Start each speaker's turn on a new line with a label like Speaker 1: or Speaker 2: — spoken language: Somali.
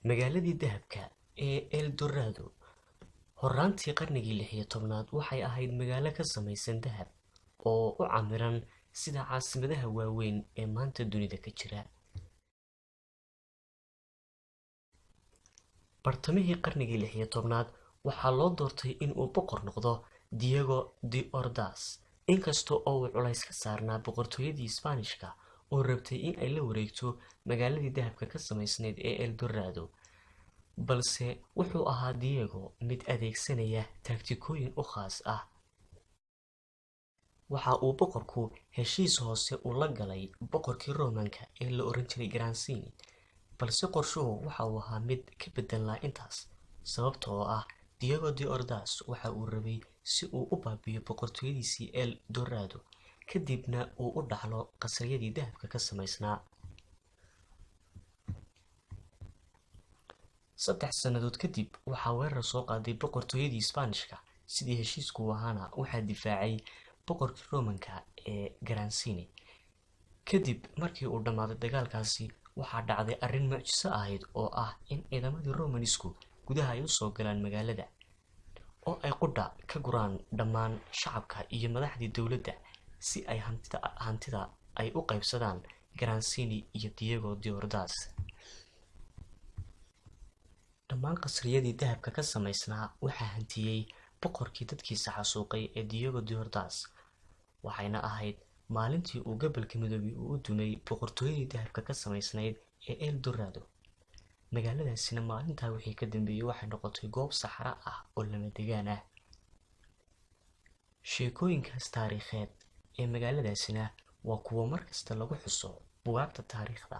Speaker 1: magaaladii dahabka ee Eldorado horraantii qarnigii 16aad waxay ahayd magaalo ka samaysan dahab oo u camiran sida caasimadaha waaweyn ee maanta dunida ka jira. bartamihii qarnigii 16aad waxaa loo doortay in uu boqor noqdo Diego de Ordaz, inkastoo uu culays ka saarnaa boqortooyadii Isbaanishka oo rabtay in ay la wareegto magaaladii dahabka ka samaysnayd ee Eldorado. balse wuxuu ahaa Diego mid adeegsanaya taktikooyin u khaas ah. waxa uu boqorku heshiis hoose u la galay boqorkii Roomaanka ee la oran jiray Granacini, balse qorshuhu waxa uu ahaa mid ka beddelnaa intaas, sababtoo ah Diego de Ordaz waxa uu rabay si uu u baabi'iyo boqortooyadiisii Eldorado kadibna uu u dhaxlo qasriyadii dahabka ka samaysnaa. 3 sannadood kadib waxaa weerar soo qaaday boqortooyadii Isbaanishka. sidii heshiisku ahaana waxaa difaacay boqorkii Roomaanka ee Granacini. kadib markii uu dhammaaday dagaalkaasi, waxaa dhacday arrin mucjiso ahayd oo ah in ciidamadii Roomanisku gudaha ay u soo galaan magaalada oo ay qudha ka guraan dhammaan shacabka iyo madaxdii dowladda si ay hantida ay u qaybsadaan Granacini iyo Diego de Ordaz. dhammaan qasriyadii dahabka ka samaysnaa waxaa hantiyey boqorkii dadkiisa xasuuqay ee Diego de Ordaz, waxayna ahayd maalintii uu gobolka midoobay u dumay boqortooyadii dahabka ka samaysnayd ee Eldorado. magaaladaasina maalintaa wixii ka dambeeyay waxay noqotay goob saxara ah oo lama degaan ah. sheekooyinkaas taariikheed ee magaaladaasina waa kuwo markasta lagu xuso buugaagta taariikhda.